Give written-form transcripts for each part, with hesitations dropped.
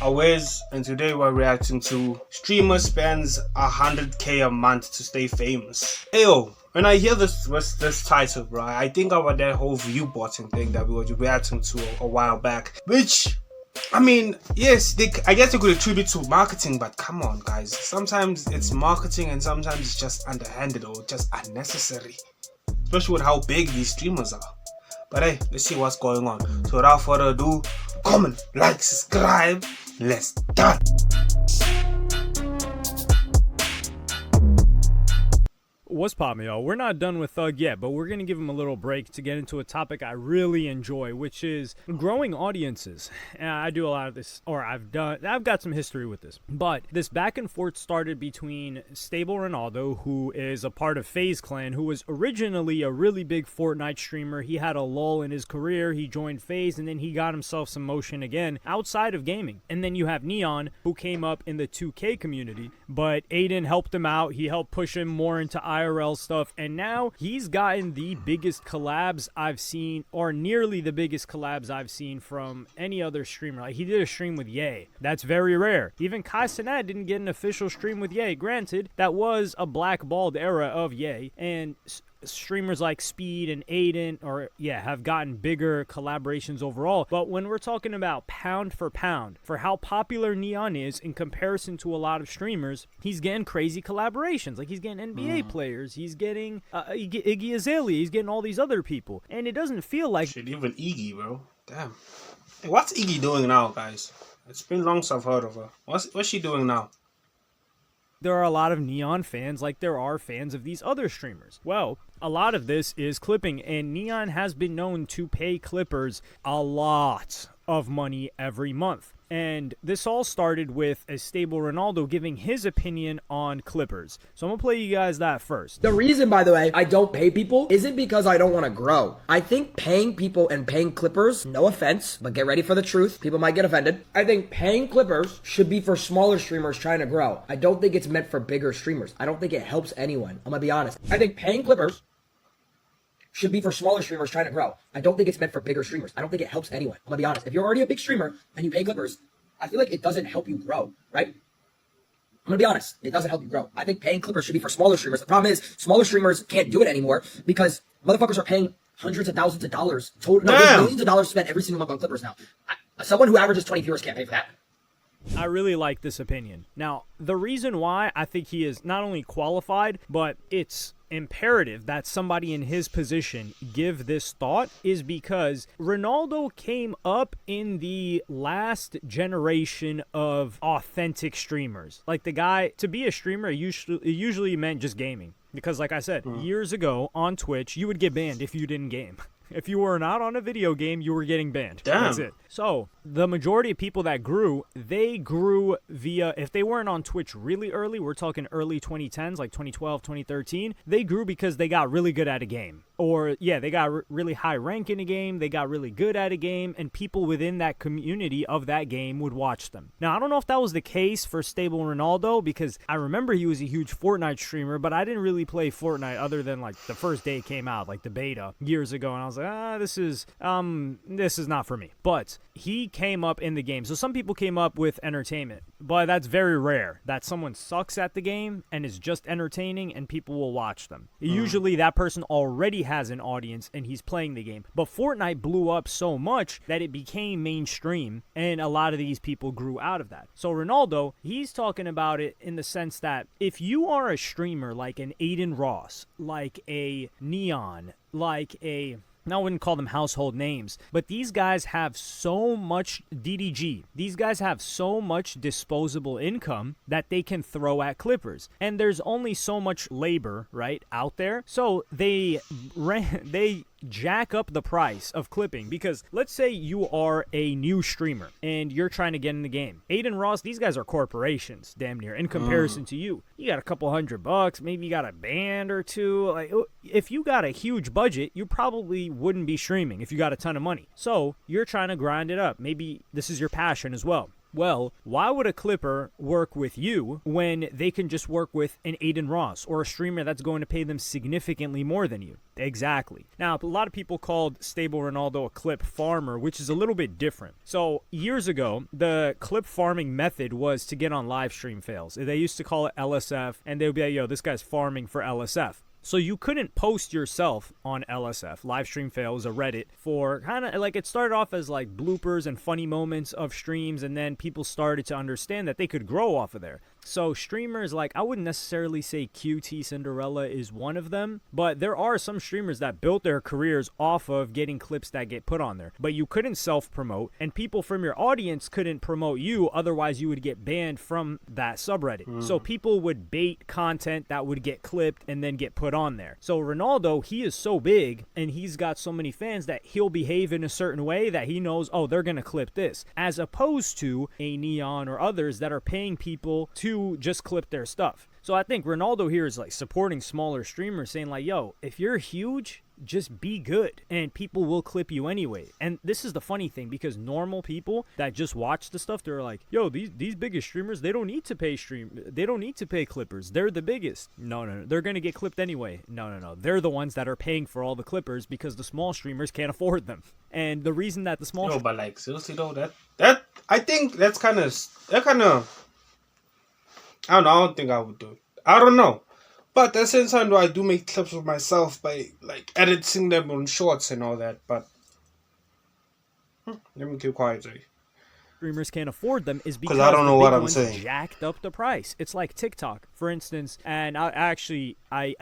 Awez, and today we're reacting to streamer spends 100k a month to stay famous. Ayo, when I hear this title, bro, I think about that whole view botting thing that we were reacting to a while back. Which, I mean, yes, I guess they could attribute to marketing, but come on, guys. Sometimes it's marketing and sometimes it's just underhanded or just unnecessary. Especially with how big these streamers are. But hey, let's see what's going on. So without further ado, comment, like, subscribe. Let's start. What's poppin', y'all? We're not done with Thug yet, but we're gonna give him a little break to get into a topic I really enjoy, which is growing audiences. And I do a lot of this, or I've got some history with this. But this back and forth started between Stable Ronaldo, who is a part of FaZe Clan, who was originally a really big Fortnite streamer. He had a lull in his career, he joined FaZe, and then he got himself some motion again outside of gaming. And then you have Neon, who came up in the 2K community, but Aiden helped him out. He helped push him more into IRL stuff, and now he's gotten the biggest collabs I've seen, or nearly the biggest collabs I've seen from any other streamer. Like, he did a stream with Ye. That's very rare. Even Kai Cenat didn't get an official stream with Ye. Granted, that was a blackballed era of Ye, and streamers like Speed and Aiden have gotten bigger collaborations overall. But when we're talking about pound for how popular Neon is in comparison to a lot of streamers, he's getting crazy collaborations. Like, he's getting NBA players, he's getting Iggy Azalea, he's getting all these other people, and it doesn't feel like shit. Even Iggy, bro. Damn. Hey, what's Iggy doing now, guys? It's been long since I've heard of her. What's she doing now? there are a lot of Neon fans like there are fans of these other streamers. Well, a lot of this is clipping, and Neon has been known to pay clippers a lot of money every month. And this all started with a Stable Ronaldo giving his opinion on clippers. So I'm going to play you guys that first. The reason, by the way, I don't pay people isn't because I don't want to grow. I think paying people and paying clippers, no offense, but get ready for the truth. People might get offended. I think paying clippers should be for smaller streamers trying to grow. I don't think it's meant for bigger streamers. I don't think it helps anyone. I'm going to be honest. I think paying clippers should be for smaller streamers trying to grow. I don't think it's meant for bigger streamers. I don't think it helps anyone. I'm gonna be honest. If you're already a big streamer and you pay clippers, I feel like it doesn't help you grow, right? I'm gonna be honest. It doesn't help you grow. I think paying clippers should be for smaller streamers. The problem is smaller streamers can't do it anymore because motherfuckers are paying hundreds of thousands of dollars. There's millions of dollars spent every single month on clippers now. Someone who averages 20 viewers can't pay for that. I really like this opinion. Now, the reason why I think he is not only qualified, but it's imperative that somebody in his position give this thought is because Ronaldo came up in the last generation of authentic streamers. Like, the guy, to be a streamer, it usually meant just gaming. Because like I said, years ago on Twitch, you would get banned if you didn't game. If you were not on a video game, you were getting banned. Damn. That's it. So, the majority of people that grew, they grew via, if they weren't on Twitch really early, we're talking early 2010s, like 2012, 2013, they grew because they got really good at a game. Or, yeah, they got really high rank in a game, they got really good at a game, and people within that community of that game would watch them. Now, I don't know if that was the case for Stable Ronaldo, because I remember he was a huge Fortnite streamer, but I didn't really play Fortnite other than, like, the first day it came out, like the beta, years ago, and I was like, this is not for me. But he came up in the game. So some people came up with entertainment, but that's very rare that someone sucks at the game and is just entertaining and people will watch them. Usually that person already has an audience and he's playing the game. But Fortnite blew up so much that it became mainstream and a lot of these people grew out of that. So Ronaldo, he's talking about it in the sense that if you are a streamer like an Aiden Ross, like a Neon, like a... Now, I wouldn't call them household names, but these guys have so much DDG. These guys have so much disposable income that they can throw at clippers. And there's only so much labor, right, out there. So they jack up the price of clipping because let's say you are a new streamer and you're trying to get in the game. Aiden Ross, these guys are corporations, damn near, in comparison to you. You got a couple $100, maybe you got a band or two. Like, if you got a huge budget, you probably wouldn't be streaming if you got a ton of money. So you're trying to grind it up. Maybe this is your passion as well. Well, why would a Clipper work with you when they can just work with an Aiden Ross or a streamer that's going to pay them significantly more than you? Exactly. Now, a lot of people called Stable Ronaldo a clip farmer, which is a little bit different. So, years ago, the clip farming method was to get on live stream fails. They used to call it LSF, and they would be like, yo, this guy's farming for LSF. So you couldn't post yourself on LSF, live stream fails, or Reddit, for kind of like, it started off as like bloopers and funny moments of streams, and then people started to understand that they could grow off of there. So streamers, like, I wouldn't necessarily say QT Cinderella is one of them, but there are some streamers that built their careers off of getting clips that get put on there. But you couldn't self-promote, and people from your audience couldn't promote you, otherwise you would get banned from that subreddit. So people would bait content that would get clipped and then get put on there. So Ronaldo, he is so big, and he's got so many fans that he'll behave in a certain way that he knows, oh, they're gonna clip this, as opposed to a Neon or others that are paying people to just clip their stuff. So I think Ronaldo here is like supporting smaller streamers, saying like, yo, if you're huge, just be good and people will clip you anyway. And this is the funny thing, because normal people that just watch the stuff, they're like, yo, these biggest streamers, they don't need to pay clippers, they're the biggest. No, they're gonna get clipped anyway. No, they're the ones that are paying for all the clippers, because the small streamers can't afford them. And the reason that the small but like, seriously though, that I think that's kind of I don't think I would do it. I don't know. But at the same time, though, I do make clips of myself by like editing them on shorts and all that. But let me keep quiet, Jay. Streamers can't afford them is because I don't know what I'm ones saying. Jacked up the price. It's like TikTok, for instance. And I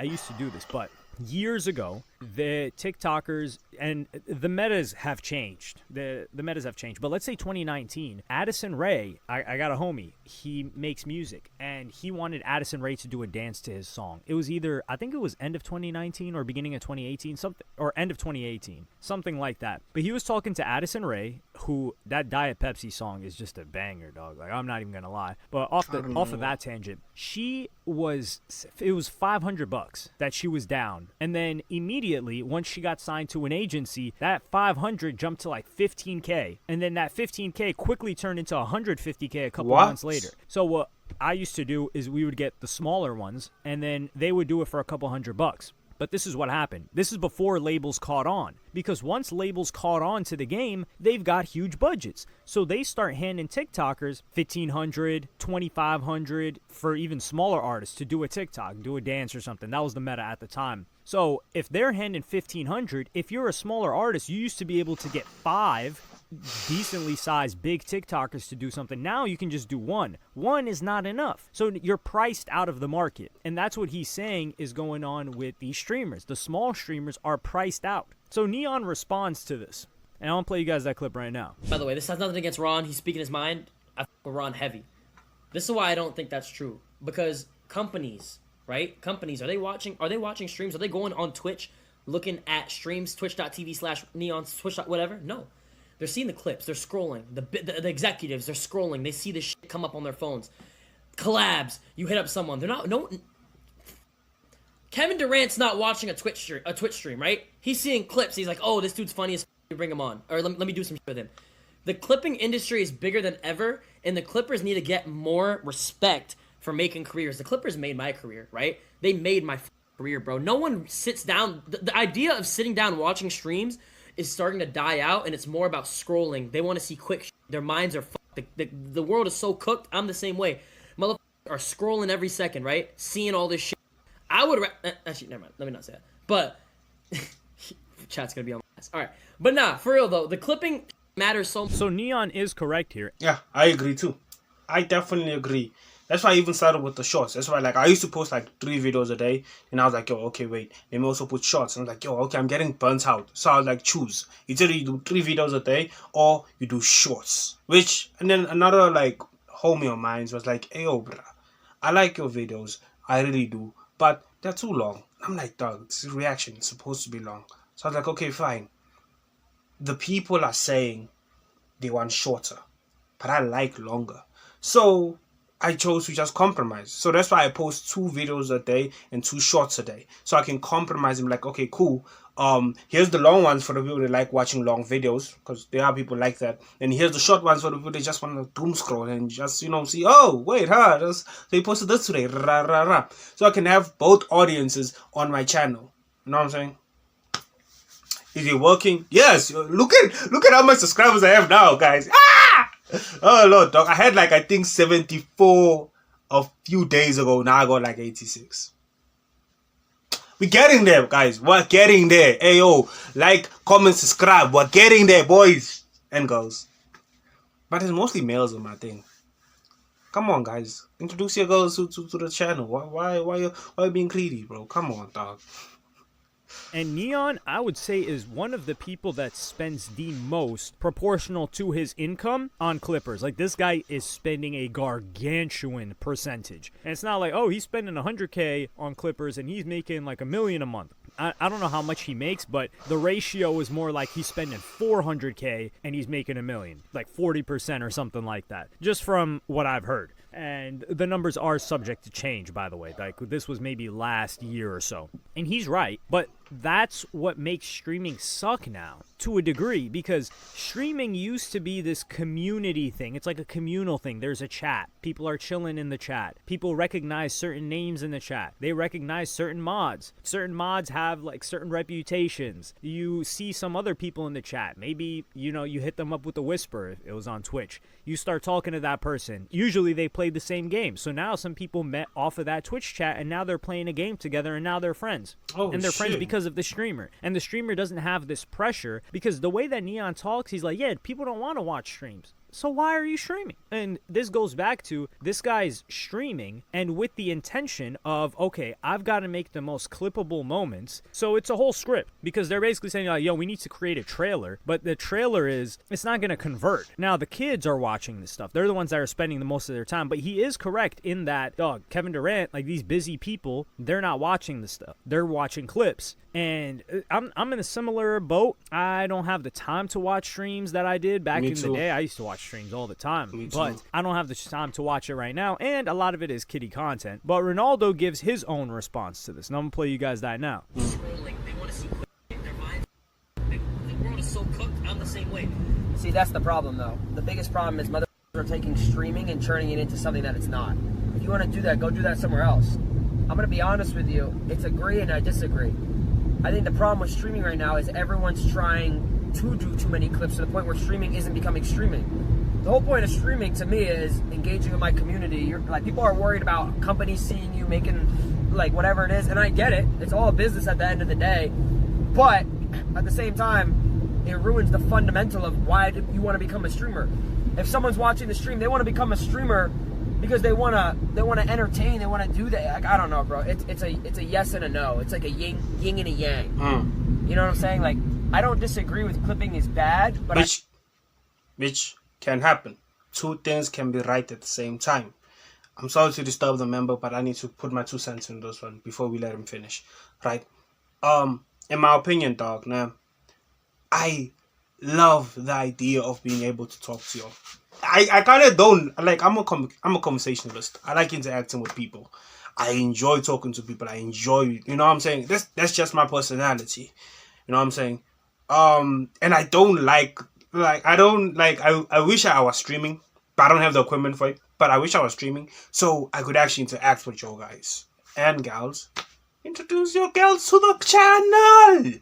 used to do this, but years ago, the TikTokers and the metas have changed. The metas have changed. But let's say 2019, Addison Rae, I got a homie. He makes music, and he wanted Addison Rae to do a dance to his song. It was either, I think it was end of 2019 or beginning of 2018, something, or end of 2018, something like that. But he was talking to Addison Rae, who, that Diet Pepsi song is just a banger, dog. Like, I'm not even gonna lie. But off of that tangent, it was $500 that she was down, and then immediately once she got signed to an agency, that 500 jumped to like 15K, and then that 15K quickly turned into 150K a couple months later. So what I used to do is we would get the smaller ones, and then they would do it for a couple $100. But this is what happened. This is before labels caught on. Because once labels caught on to the game, they've got huge budgets. So they start handing TikTokers $1,500, $2,500 for even smaller artists to do a TikTok, do a dance or something. That was the meta at the time. So if they're handing $1,500, if you're a smaller artist, you used to be able to get 5 decently sized big TikTokers to do something. Now you can just do one. One is not enough. So you're priced out of the market. And that's what he's saying is going on with these streamers. The small streamers are priced out. So Neon responds to this. And I want to play you guys that clip right now. By the way, this has nothing against Ron. He's speaking his mind. I f with Ron heavy. This is why I don't think that's true. Because companies, right? Companies, are they watching streams? Are they going on Twitch looking at streams, twitch.tv/neon, twitch. Whatever? No. They're seeing the clips. They're scrolling. The executives, they're scrolling. They see this shit come up on their phones. Collabs. You hit up someone. They're not... No... Kevin Durant's not watching a Twitch stream, right? He's seeing clips. He's like, oh, this dude's funny as f***. Bring him on. Or let me do some shit with him. The clipping industry is bigger than ever, and the Clippers need to get more respect for making careers. The Clippers made my career, right? They made my career, bro. No one sits down. The idea of sitting down watching streams is starting to die out, and it's more about scrolling. They want to see quick shit. Their minds are fucked. The world is so cooked. I'm the same way. Motherfuckers are scrolling every second, right? Seeing all this shit. I would... Actually, never mind. Let me not say that. But... chat's gonna be on my ass. Alright. But nah, for real, though. The clipping matters so much. So Neon is correct here. Yeah, I agree, too. I definitely agree. That's why I even started with the shorts. That's why, like, I used to post, like, 3 videos a day. And I was like, yo, okay, wait. Let me also put shorts. And I was like, yo, okay, I'm getting burnt out. So I was like, choose. Either you do 3 videos a day or you do shorts. And then another, like, homie of mine was like, hey, yo, bruh, I like your videos. I really do. But they're too long. I'm like, dog, this reaction is supposed to be long. So I was like, okay, fine. The people are saying they want shorter. But I like longer. So I chose to just compromise. So that's why I post 2 videos a day and 2 shorts a day. So I can compromise and be like, okay, cool. Here's the long ones for the people that like watching long videos, because there are people like that. And here's the short ones for the people that just want to doom scroll and just, see, oh, wait, they posted this today, rah, rah, rah. So I can have both audiences on my channel. You know what I'm saying? Is it working? Yes. Look at how much subscribers I have now, guys. Ah! Oh, Lord, dog. I had I think 74 a few days ago. Now I got 86. We're getting there, guys. We're getting there. Hey, yo, like, comment, subscribe. We're getting there, boys and girls. But it's mostly males on my thing. Come on, guys. Introduce your girls to the channel. Why you being greedy, bro? Come on, dog. And Neon, I would say, is one of the people that spends the most proportional to his income on Clippers. This guy is spending a gargantuan percentage. And it's not oh, he's spending 100K on Clippers and he's making $1 million a month. I don't know how much he makes, but the ratio is more he's spending 400K and he's making $1 million, 40% or something like that, just from what I've heard. And the numbers are subject to change, by the way. This was maybe last year or so. And he's right, but that's what makes streaming suck now, to a degree, because streaming used to be this community thing. It's like a communal thing. There's a chat. People are chilling in the chat. People recognize certain names in the chat. They recognize certain mods. Certain mods have certain reputations. You see some other people in the chat. Maybe, you hit them up with a whisper if it was on Twitch. You start talking to that person. Usually they play the same game. So now some people met off of that Twitch chat and now they're playing a game together and now they're friends. Oh, and they're shit. friends because of the streamer. And the streamer doesn't have this pressure because the way that Neon talks, he's yeah, people don't want to watch streams. So why are you streaming? And this goes back to this guy's streaming and with the intention of, okay, I've got to make the most clippable moments. So it's a whole script because they're basically saying yo, we need to create a trailer. But the trailer it's not going to convert. Now, the kids are watching this stuff. They're the ones that are spending the most of their time. But he is correct in that, Kevin Durant, these busy people, they're not watching this stuff. They're watching clips. And I'm in a similar boat. I don't have the time to watch streams that I did back in the day. I used to watch streams all the time, but I don't have the time to watch it right now, and a lot of it is kiddie content. But Ronaldo gives his own response to this, and I'm gonna play you guys that now. They want to see their mind. The world is so cooked. I'm the same way. See, that's the problem, though. The biggest problem is motherfuckers are taking streaming and turning it into something that it's not. If you want to do that, go do that somewhere else. I'm gonna be honest with you. It's agree and I disagree. I think the problem with streaming right now is everyone's trying to do too many clips to the point where streaming isn't becoming streaming. The whole point of streaming to me is engaging with my community. People are worried about companies seeing you making whatever it is, and I get it. It's all a business at the end of the day. But at the same time, it ruins the fundamental of why you want to become a streamer. If someone's watching the stream, they want to become a streamer because they want to entertain, they want to do that. I don't know, bro. It's a yes and a no. It's like a yin and a yang. You know what I'm saying? I don't disagree with clipping is bad, but which can happen. Two things can be right at the same time. I'm sorry to disturb the member, but I need to put my 2 cents in this one before we let him finish. Right? In my opinion, dog, now, I love the idea of being able to talk to you. I kind of don't I'm a conversationalist. I like interacting with people. I enjoy talking to people. I enjoy, you know what I'm saying? That's just my personality. You know what I'm saying? And I don't I wish I was streaming, but I don't have the equipment for it. But I wish I was streaming so I could actually interact with you guys and gals. Introduce your gals to the channel.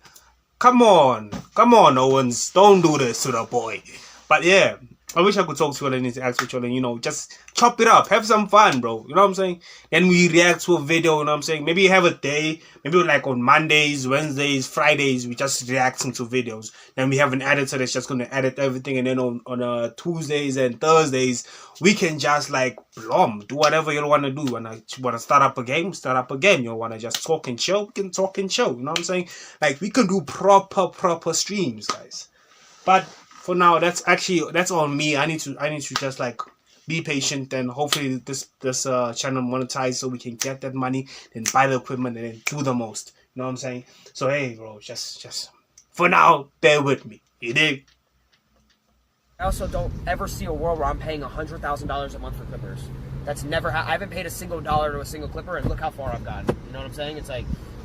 Come on, Owens. Don't do this to the boy. But yeah, I wish I could talk to you and interact with you and, just chop it up. Have some fun, bro. You know what I'm saying? Then we react to a video, you know what I'm saying? Maybe have a day. Maybe on Mondays, Wednesdays, Fridays, we just reacting to videos. Then we have an editor that's just going to edit everything. And then on Tuesdays and Thursdays, we can just do whatever you want to do. When I want to start up a game, start up a game. You want to just talk and chill, we can talk and chill. You know what I'm saying? We can do proper streams, guys. But for now, that's on me. I need to just be patient and hopefully this channel monetize so we can get that money, then buy the equipment and then do the most. You know what I'm saying? So hey, bro, just for now, bear with me. You dig? I also don't ever see a world where I'm paying $100,000 a month for clippers. That's never I haven't paid a single dollar to a single clipper, and look how far I've gotten. You know what I'm saying? It's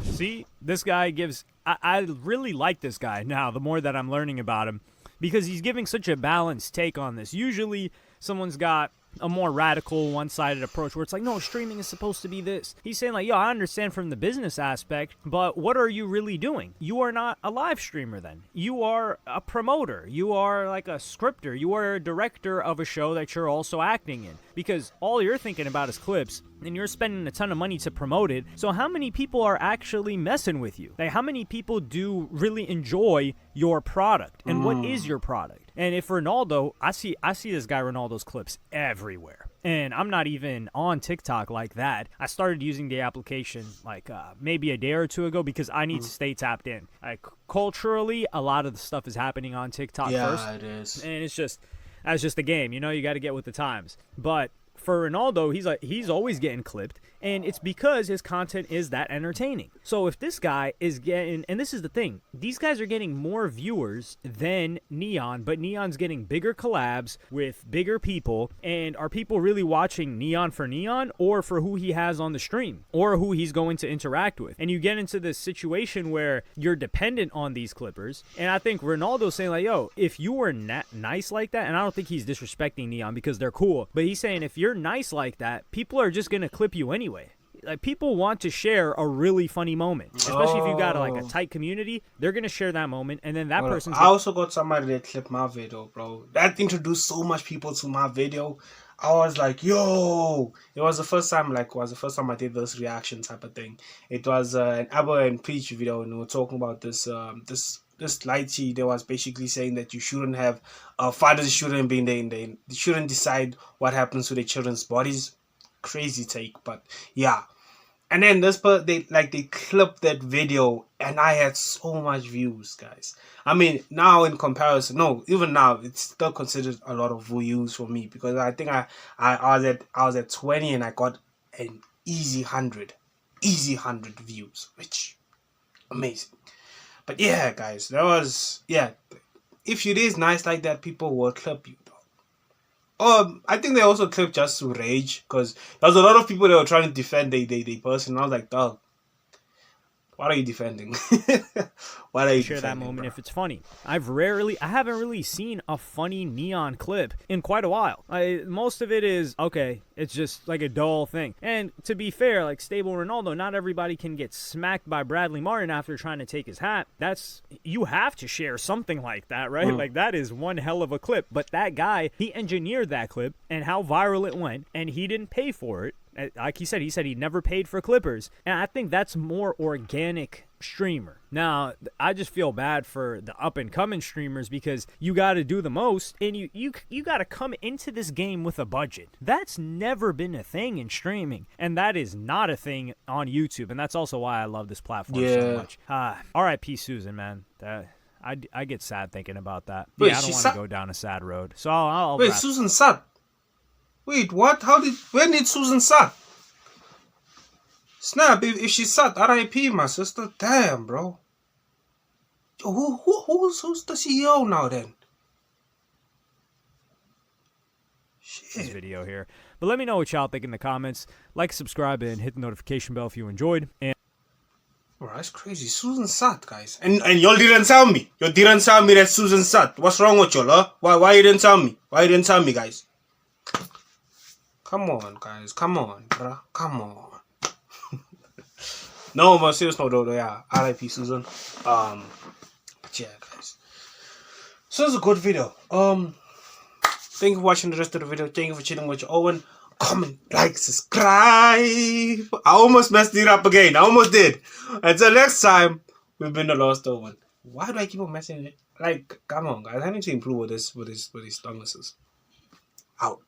See, this guy gives. I really like this guy now, the more that I'm learning about him, because he's giving such a balanced take on this. Usually, someone's got a more radical, one-sided approach where it's like, no, streaming is supposed to be this. He's saying like, yo, I understand from the business aspect, but what are you really doing? You are not a live streamer then. You are a promoter. You are like a scripter. You are a director of a show that you're also acting in, because all you're thinking about is clips and you're spending a ton of money to promote it. So how many people are actually messing with you? Like, how many people do really enjoy your product? And what is your product? And if Ronaldo, I see this guy Ronaldo's clips everywhere. And I'm not even on TikTok like that. I started using the application like maybe a day or two ago because I need to stay tapped in. Like, culturally, a lot of the stuff is happening on TikTok first. Yeah, it is. And that's just the game. You know, you got to get with the times. But for Ronaldo, he's always getting clipped, and it's because his content is that entertaining. So if this guy is getting, and this is the thing, these guys are getting more viewers than Neon, but Neon's getting bigger collabs with bigger people. And are people really watching Neon for Neon, or for who he has on the stream, or who he's going to interact with? And you get into this situation where you're dependent on these clippers. And I think Ronaldo's saying like, yo, if you were nice like that, and I don't think he's disrespecting Neon because they're cool, but he's saying if you're nice like that, people are just gonna clip you anyway. Like, people want to share a really funny moment, especially if you got like a tight community. They're gonna share that moment, and then that person's. I also got somebody that clipped my video, bro. That introduced so much people to my video. I was like, yo! It was the first time I did this reaction type of thing. It was an Abba and Preach video, and we were talking about this lighty. They was basically saying that you shouldn't have fathers shouldn't be they shouldn't decide what happens to their children's bodies. Crazy take, but yeah. And then they clipped that video, and I had so much views, guys. I mean, now in comparison, no, even now it's still considered a lot of views for me, because I think I was at 20 and I got an easy 100 views, which amazing. But yeah, guys, if it is nice like that, people will clip you. I think they also clipped just to rage, because there's a lot of people that were trying to defend the person. I was like, dog, what are you defending? What are you share defending, that moment bro? if it's funny. I haven't really seen a funny Neon clip in quite a while. Most of it is, okay, it's just like a dull thing. And to be fair, like Stable Ronaldo, not everybody can get smacked by Bradley Martin after trying to take his hat. You have to share something like that, right? Like, that is one hell of a clip. But that guy, he engineered that clip and how viral it went, and he didn't pay for it. Like he said he never paid for clippers. And I think that's more organic streamer. Now, I just feel bad for the up-and-coming streamers, because you got to do the most, and you got to come into this game with a budget. That's never been a thing in streaming, and that is not a thing on YouTube, and that's also why I love this platform so much. R.I.P. Susan, man. I get sad thinking about that. Wait, I don't want to go down a sad road. So I'll Wait, Susan sad? Wait, what? When did Susan sad? Snap, if she's sad, R.I.P. my sister. Damn, bro. Who's the CEO now then? Shit. This video here. But let me know what y'all think in the comments. Like, subscribe, and hit the notification bell if you enjoyed. And Bro, that's crazy. Susan sad, guys. And y'all didn't tell me. You didn't tell me that Susan sad. What's wrong with y'all, huh? Why you didn't tell me? Why you didn't tell me, guys? Come on, guys. Come on, bruh. Come on. No, but serious note, though, yeah. R.I.P. Susan. But yeah, guys. So it's a good video. Thank you for watching the rest of the video. Thank you for chilling with your Owen. Comment, like, subscribe. I almost messed it up again. I almost did. Until next time, we've been the Lost Owen. Why do I keep on messing it? Like, come on, guys. I need to improve with these stonguses. Out.